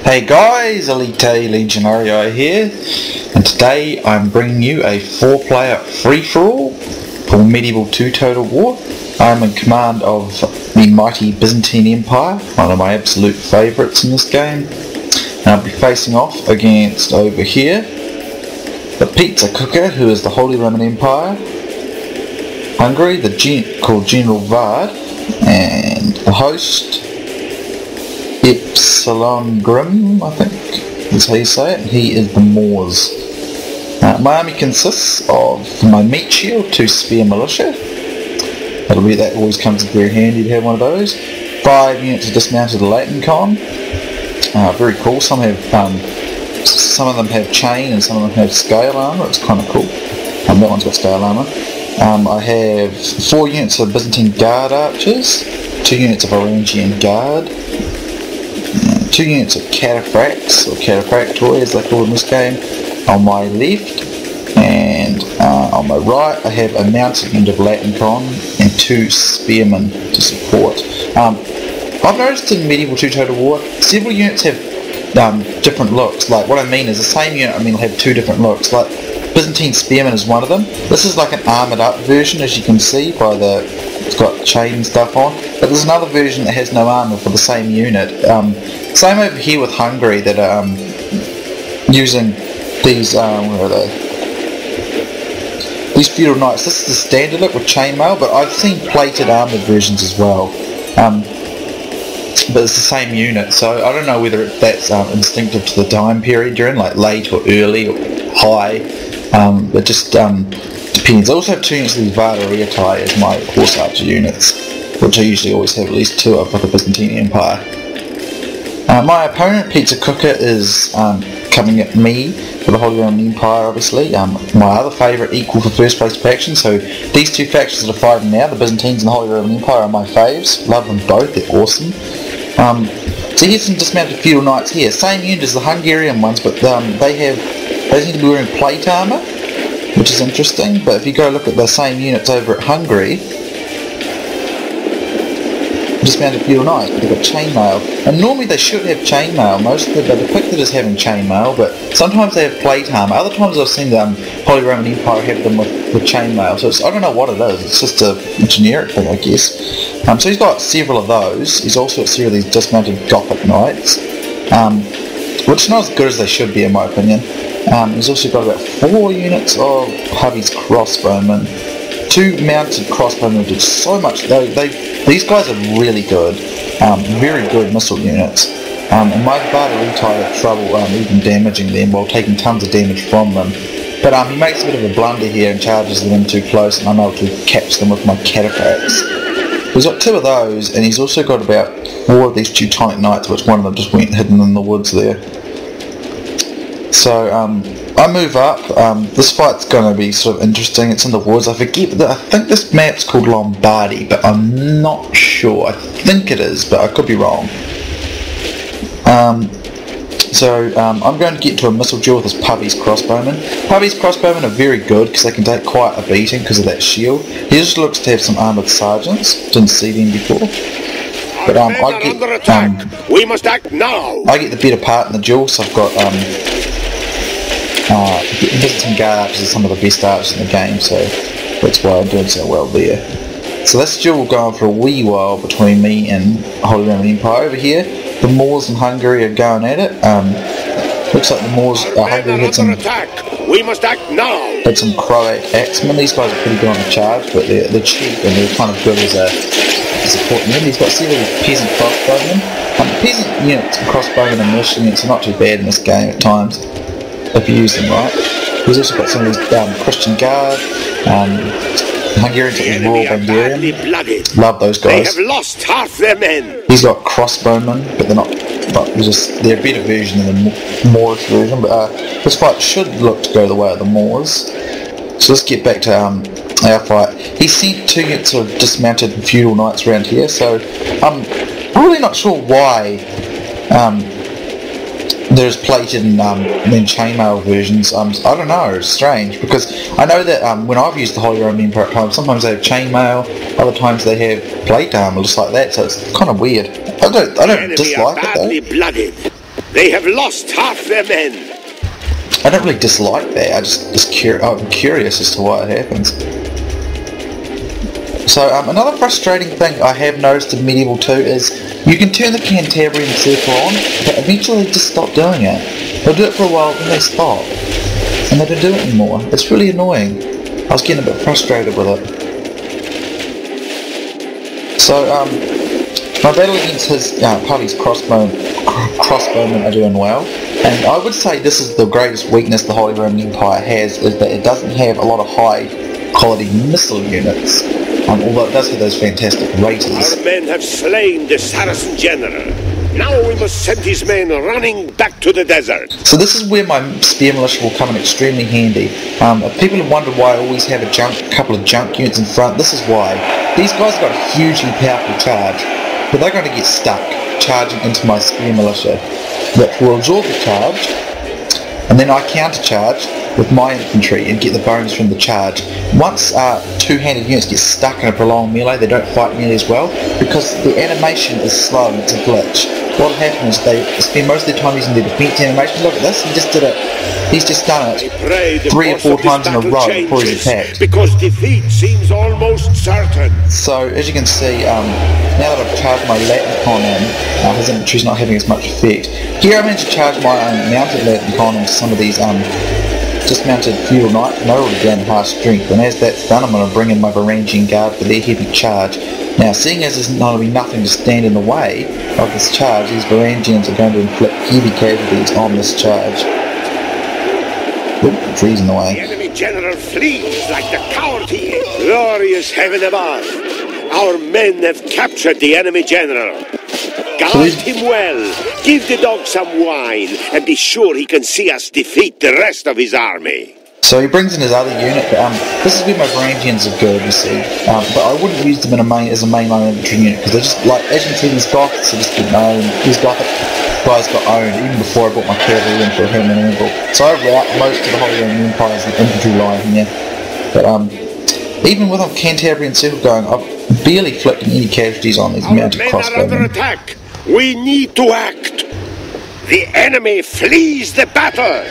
Hey guys, Elite Legionario here, and today I'm bringing you a 4-player free-for-all for Medieval 2 Total War. I'm in command of the mighty Byzantine Empire, one of my absolute favourites in this game. And I'll be facing off against, over here, the PizzaCooker, who is the Holy Roman Empire, Hungary, called General Vard, and the host, Epsiliongrim, I think is how you say it. He is the Moors. My army consists of my meat shield, 2 spear militia. That always comes in very handy to have one of those. 5 units of dismounted Latin con. Very cool. Some of them have chain and some of them have scale armor. It's kind of cool. That one's got scale armor. I have 4 units of Byzantine guard archers, 2 units of Orangian guard, 2 units of cataphracts, or cataphractoi as they call in this game, on my left, and on my right I have a mounted unit of Latin con and 2 spearmen to support. I've noticed in Medieval 2 Total War, several units have different looks. Like, what I mean is the same unit will have 2 different looks. Like, Byzantine spearmen is one of them. This is like an armoured up version, as you can see by it's got chain stuff on, but there's another version that has no armour for the same unit. Same over here with Hungary, that are using these, where are they? These feudal knights. This is the standard look with chainmail, but I've seen plated armoured versions as well. But it's the same unit, so I don't know whether that's instinctive to the time period you're in, like late or early or high. It just depends. I also have 2 units of these Vardariatai as my horse archer units, which I usually always have at least 2 of for the Byzantine Empire. My opponent, PizzaCooker, is coming at me for the Holy Roman Empire, obviously. My other favourite equal for first place faction, so these 2 factions that are fighting now, the Byzantines and the Holy Roman Empire, are my faves. Love them both, they're awesome. So here's some dismounted feudal knights here. Same unit as the Hungarian ones, but they seem to be wearing plate armour, which is interesting. But if you go look at the same units over at Hungary, dismounted feudal knights, but they've got chainmail. And normally they should have chainmail. Most of them are depicted as having chainmail, but sometimes they have plate armour. Other times I've seen the Holy Roman Empire have them with chainmail. So I don't know what it is. It's just a generic thing, I guess. So he's got several of those. He's also got several of these dismounted Gothic knights, which are not as good as they should be in my opinion. He's also got about 4 units of Hubby's crossbowmen. 2 mounted crossbowmen did so much. These guys are really good, very good missile units. And my Vardariatai have trouble even damaging them while taking tons of damage from them. But he makes a bit of a blunder here and charges them in too close, and I'm able to catch them with my cataphracts. He's got 2 of those, and he's also got about 4 of these Teutonic knights, which one of them just went hidden in the woods there. So I move up. This fight's going to be sort of interesting. It's in the woods. I think this map's called Lombardy, but I'm not sure. I think it is, but I could be wrong. I'm going to get into a missile duel with this Pubby's crossbowmen. Pubby's crossbowmen are very good because they can take quite a beating because of that shield. He just looks to have some armoured sergeants. Didn't see them before. But we must act now. I get the better part in the duel, so I've got Byzantine guard archers are some of the best archers in the game, so that's why I'm doing so well there. So this duel will go on for a wee while between me and Holy Roman Empire. Over here, the Moors and Hungary are going at it. Looks like the Moors, Hungary had some. We must act now. Had some Croat axemen. These guys are pretty good on the charge, but they're cheap and they're kind of good as a support unit. He's got several peasant crossbowmen. Peasant units and crossbowmen and militia units are not too bad in this game at times, if you use them right. He's also got some of these Christian guard, Hungarians like the Royal Bandarian. Love those guys. They have lost half their men. He's got crossbowmen, but they're not. But they're a better version than the Moorish version. But this fight should look to go the way of the Moors. So let's get back to our fight. He sent 2 units of dismounted feudal knights around here. So I'm really not sure why. There's plated and then chainmail versions. I don't know, it's strange, because I know that when I've used the Holy Roman Empire at times, sometimes they have chainmail, other times they have plate armor, just like that, so it's kind of weird. I don't dislike it though. They have lost half their men. I don't really dislike that. I'm curious as to why it happens. So another frustrating thing I have noticed in Medieval 2 is you can turn the Cantabrian circle on, but eventually they just stop doing it. They'll do it for a while, then they stop, and they don't do it anymore. It's really annoying. I was getting a bit frustrated with it. So my battle against his party's crossbowmen are doing well, and I would say this is the greatest weakness the Holy Roman Empire has, is that it doesn't have a lot of high quality missile units, although it does have those fantastic raters. Our men have slain the Saracen general. Now we must send his men running back to the desert. So this is where my spear militia will come in extremely handy. If people have wondered why I always have a couple of junk units in front, this is why. These guys have got a hugely powerful charge, but they're going to get stuck charging into my spear militia, which will absorb the charge, and then I countercharge with my infantry and get the bonus from the charge. Once two-handed units get stuck in a prolonged melee, they don't fight nearly as well, because the animation is slow and it's a glitch. What will happen is they spend most of their time using their defense animation. Look at this, he just did it. He's just done it 3 or 4 times in a row before he's attacked. Because defeat seems almost certain. So as you can see, now that I've charged my Latin cannon, his infantry's not having as much effect. Here I managed to charge my own mounted Latin cannon to some of these just mounted feudal knights, and they're already down high strength, and as that's done I'm going to bring in my Varangian guard for their heavy charge. Now, seeing as there's not going to be nothing to stand in the way of this charge, these Varangians are going to inflict heavy casualties on this charge. Oop, trees in the way. The enemy general flees like the coward he is. Glorious heaven above! Our men have captured the enemy general. Guard him well, give the dog some wine, and be sure he can see us defeat the rest of his army. So he brings in his other unit, but this is where my Varangians are good, you see. But I wouldn't use them as a mainline infantry unit, because they're just, like, as you can see, these Goths are just getting owned. These Gothic guys got owned, even before I bought my cavalry in for a Herman Anvil. So I route most of the Holy Roman Empire's infantry line here. But even with a Cantabrian circle going, I've barely flicked any casualties on these mounted crossbowmen. Our men are under attack. We need to act. The enemy flees the battle.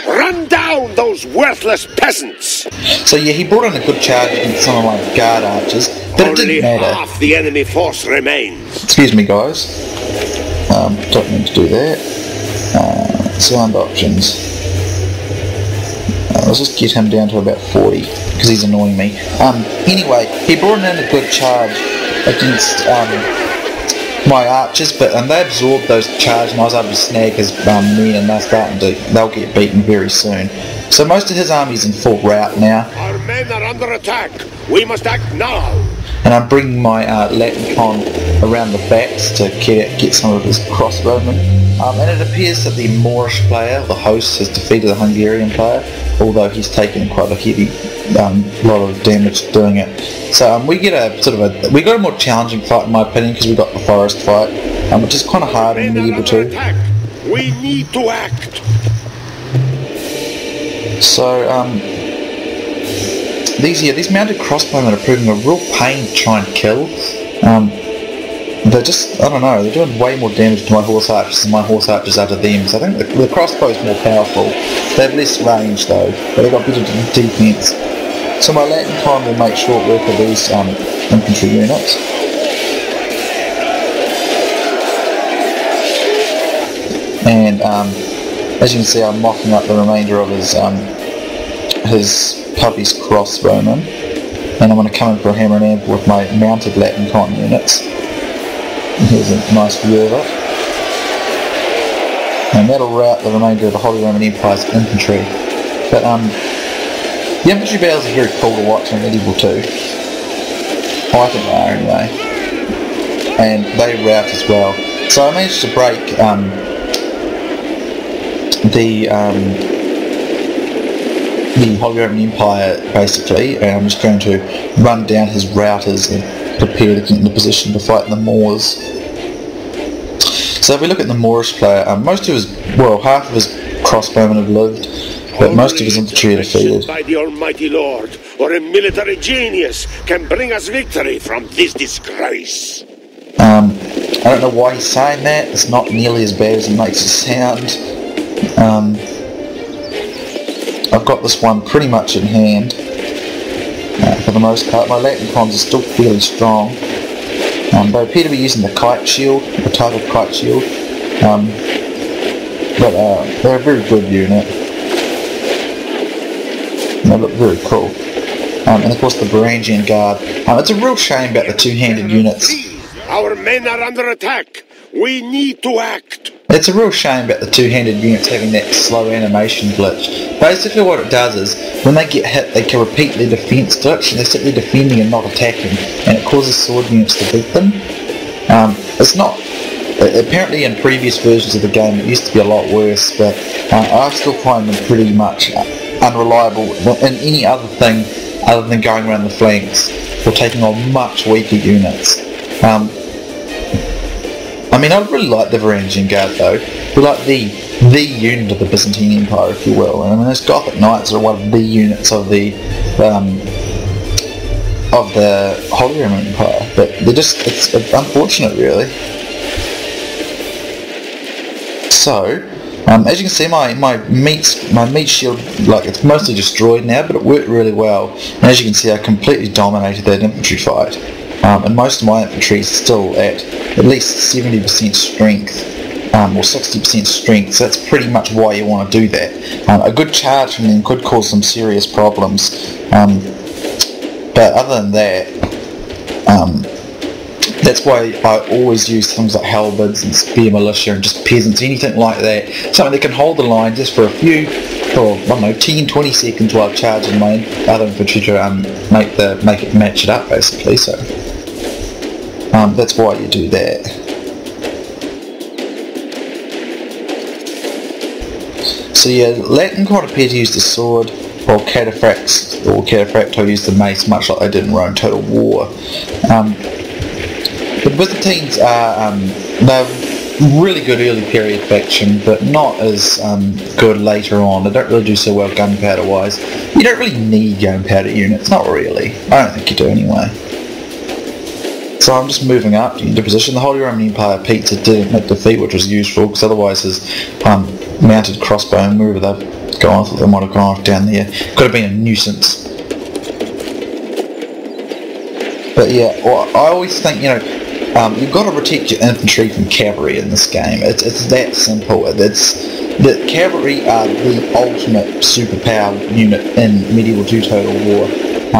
Run down those worthless peasants. So yeah, he brought in a good charge against some of my guard archers, but it didn't matter. Only half the enemy force remains. Excuse me, guys. Don't mean to do that. Sound options. Let's just get him down to about 40, because he's annoying me. Anyway, he brought in a good charge against my archers, but they absorbed those charges, and I was able to snag his men, and they'll get beaten very soon. So most of his army's in full rout now. Our men are under attack. We must act now. And I'm bringing my Latin con around the backs to get some of his crossbowmen. And it appears that the Moorish player, the host, has defeated the Hungarian player, although he's taken quite a heavy lot of damage doing it. So we get a more challenging fight in my opinion, because we got the forest fight, which is kind of hard in Medieval 2. We need to act. So these mounted crossbowmen are proving a real pain to try and kill. They're just, I don't know, they're doing way more damage to my horse archers than my horse archers are to them. So I think the crossbow is more powerful. They have less range though, but they've got better defense. So my Latin con will make short work of these infantry units. And as you can see, I'm mocking up the remainder of his puppy's crossbowmen, and I'm going to come in for a hammer and anvil with my mounted Latin con units. Here's a nice view of it. And that'll rout the remainder of the Holy Roman Empire's infantry. But the infantry battles are very cool to watch in Medieval 2. I think they are anyway. And they rout as well. So I managed to break the Holy Roman Empire basically, and I'm just going to run down his routers and prepare to get into position to fight the Moors. So if we look at the Moorish player, half of his crossbowmen have lived, but most of his infantry are defeated. By the Almighty Lord, or a military genius can bring us victory from this disgrace. I don't know why he's saying that. It's not nearly as bad as it makes it sound. I've got this one pretty much in hand for the most part. My Latin cons are still fairly strong. They appear to be using the kite shield, the type of kite shield. But they're a very good unit. They look very cool. And of course the Varangian Guard. It's a real shame about the two-handed units. Our men are under attack. We need to act. It's a real shame about the two-handed units having that slow animation glitch. Basically what it does is, when they get hit, they can repeat their defense glitch, and they sit there defending and not attacking, and it causes sword units to beat them. It's not... Apparently in previous versions of the game it used to be a lot worse, but I still find them pretty much unreliable in any other thing other than going around the flanks or taking on much weaker units. I mean, I really like the Varangian Guard though. They're like the unit of the Byzantine Empire, if you will. And I mean, those Gothic Knights are one of the units of the Holy Roman Empire. But they're just, it's unfortunate really. So, as you can see, my meat shield, like, it's mostly destroyed now, but it worked really well. And as you can see, I completely dominated that infantry fight. And most of my infantry is still at least 70% strength, or 60% strength, so that's pretty much why you want to do that. A good charge from them could cause some serious problems, but other than that, that's why I always use things like halberds and spear militia and just peasants, anything like that, something that can hold the line just for a few, for, I don't know, 10-20 seconds while charging my other infantry to make it match it up, basically. So that's why you do that. So yeah, Latin quite appear to use the sword, while Cataphracto used the mace, much like they did in Rome Total War. The Byzantines are they're really good early period faction, but not as good later on. They don't really do so well gunpowder wise. You don't really need gunpowder units, not really. I don't think you do anyway. So I'm just moving up into position. The Holy Roman Empire pizza didn't defeat, which was useful, because otherwise his mounted crossbow, wherever they've gone, I thought they might have gone off down there, could have been a nuisance. But yeah, well, I always think, you know, you've got to protect your infantry from cavalry in this game. It's that simple. The cavalry are the ultimate superpower unit in Medieval 2 Total War.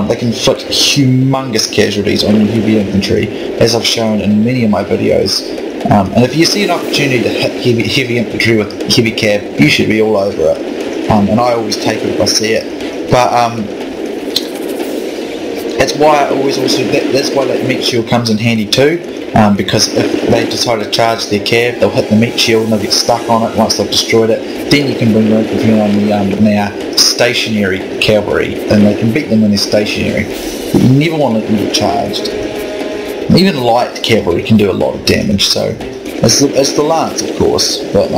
They can inflict humongous casualties on your heavy infantry, as I've shown in many of my videos. And if you see an opportunity to hit heavy infantry with heavy cav, you should be all over it. And I always take it if I see it. But that's why that's why that meat shield comes in handy too. Because if they decide to charge their cav, they'll hit the meat shield and they'll get stuck on it once they've destroyed it. Then you can bring your infantry on the now stationary cavalry, and they can beat them when they're stationary. But you never want to let them get charged. Even light cavalry can do a lot of damage, so it's the lance, of course. But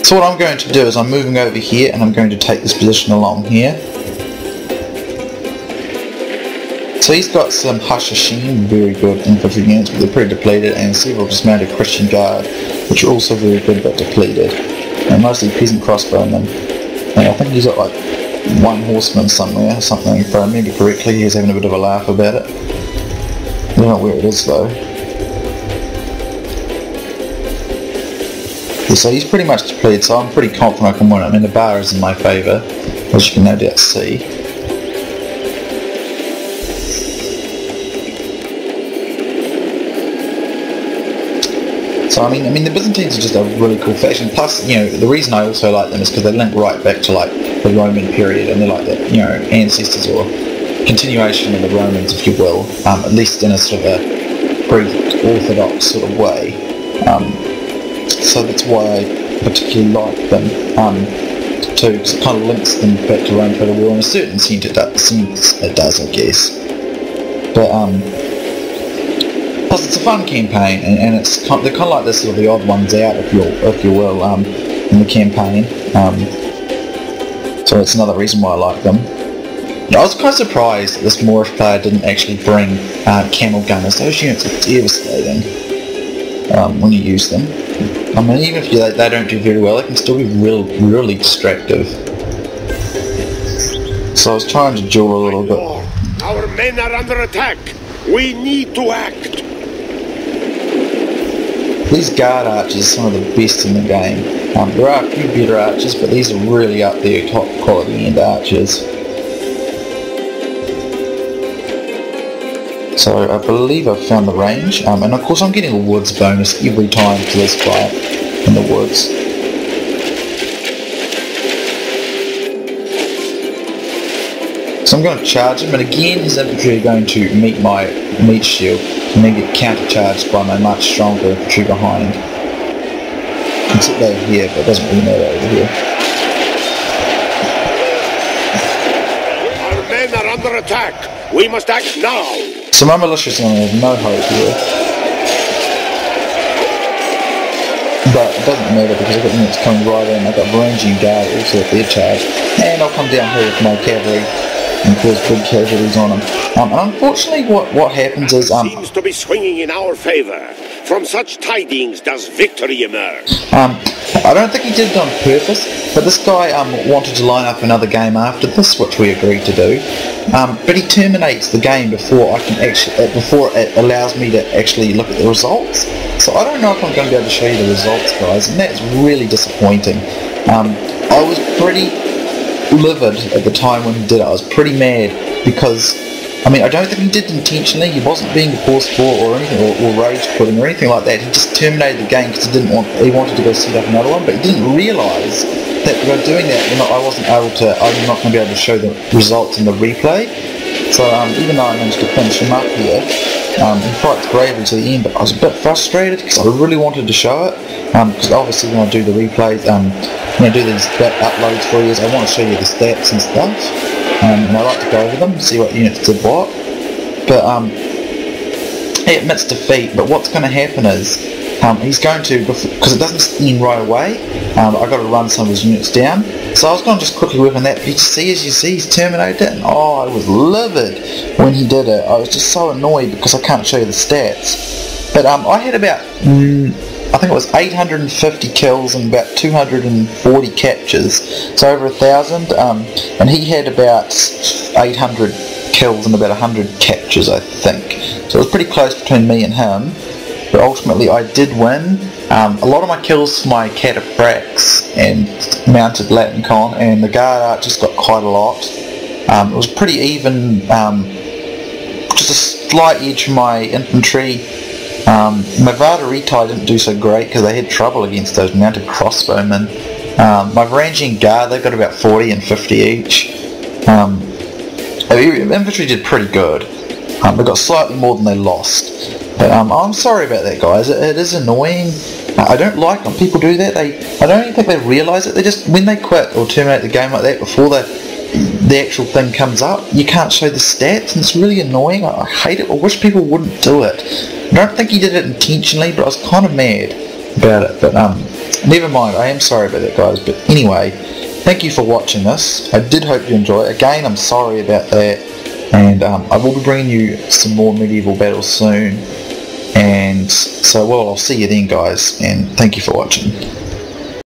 so what I'm going to do is I'm moving over here, and I'm going to take this position along here. So he's got some Hashashin, very good infantry units, but they're pretty depleted, and several dismounted Christian Guard, which are also very good but depleted. And mostly peasant crossbowmen. And I think he's got like one horseman somewhere, or something, if I remember correctly. He's having a bit of a laugh about it. I don't know where it is though. Yeah, so he's pretty much depleted, so I'm pretty confident I can win. I mean, the bar is in my favour, as you can no doubt see. So I mean, the Byzantines are just a really cool faction. Plus, you know, the reason I also like them is because they link right back to like the Roman period, and they're like the, you know, ancestors or continuation of the Romans, if you will, at least in a sort of a Greek Orthodox sort of way. So that's why I particularly like them too, because it kind of links them back to Rome Total War in a certain sense. It does, I guess. But plus it's a fun campaign, and it's they're kind of like this sort of the odd ones out, if you will, in the campaign. So it's another reason why I like them. I was quite surprised that this Moorish player didn't actually bring camel gunners. Those units are devastating when you use them. I mean, even if they don't do very well, they can still be really destructive. So I was trying to duel a little bit. Our men are under attack. We need to act. These guard archers are some of the best in the game. There are a few better archers, but these are really up there, top quality end archers. So I believe I've found the range, and of course I'm getting a woods bonus every time to this fight in the woods. So I'm going to charge him, and again his infantry are going to meet my meat shield and then get counter-charged by my much stronger infantry behind. Except over here, but it doesn't really matter over here. Our men are under attack. We must act now. So my militia's going to have no hope here. But it doesn't matter because I've got units coming right in. I've got ranging guard also at their charge. And I'll come down here with my cavalry and cause big casualties on them. And unfortunately what happens is... seems to be swinging in our favour. From such tidings does victory emerge. I don't think he did it on purpose, but this guy wanted to line up another game after this, which we agreed to do. But he terminates the game before I can before it allows me to actually look at the results. So I don't know if I'm going to be able to show you the results, guys, and that's really disappointing. I was pretty livid at the time when he did it. I was pretty mad because, I mean, I don't think he did it intentionally. He wasn't being forceful or anything, or rage quitting or anything like that. He just terminated the game because he wanted to go set up another one, but he didn't realise that by doing that, I'm not going to be able to show the results in the replay. So even though I managed to finish him up here, he fights bravely to the end, but I was a bit frustrated because I really wanted to show it. Because obviously when I do the replays, when I do these uploads for you, I want to show you the stats and stuff. And I like to go over them, see what units did what. But he admits defeat, but what's going to happen is he's going to, because it doesn't end right away, I've got to run some of his units down. So I was going to just quickly work on that, but as you see, he's terminated it, and oh, I was livid when he did it. I was just so annoyed because I can't show you the stats. But I had about, I think it was 850 kills and about 240 captures, so over 1,000, and he had about 800 kills and about 100 captures, I think. So it was pretty close between me and him. But ultimately I did win. A lot of my kills for my cataphracts and mounted Latin con, and the guard archers got quite a lot. It was pretty even, just a slight edge from my infantry. My Vardaritai didn't do so great because they had trouble against those mounted crossbowmen. My ranging guard, they got about 40 and 50 each. Infantry did pretty good. They got slightly more than they lost. But I'm sorry about that, guys. It is annoying. I don't like when people do that. I don't even think they realise it. They just, when they quit or terminate the game like that before the actual thing comes up, you can't show the stats, and it's really annoying. I hate it. I wish people wouldn't do it. I don't think he did it intentionally, but I was kind of mad about it. But never mind. I am sorry about that, guys. But anyway, thank you for watching this. I did hope you enjoy it. Again, I'm sorry about that. And I will be bringing you some more medieval battles soon. And so, well, I'll see you then, guys, and thank you for watching.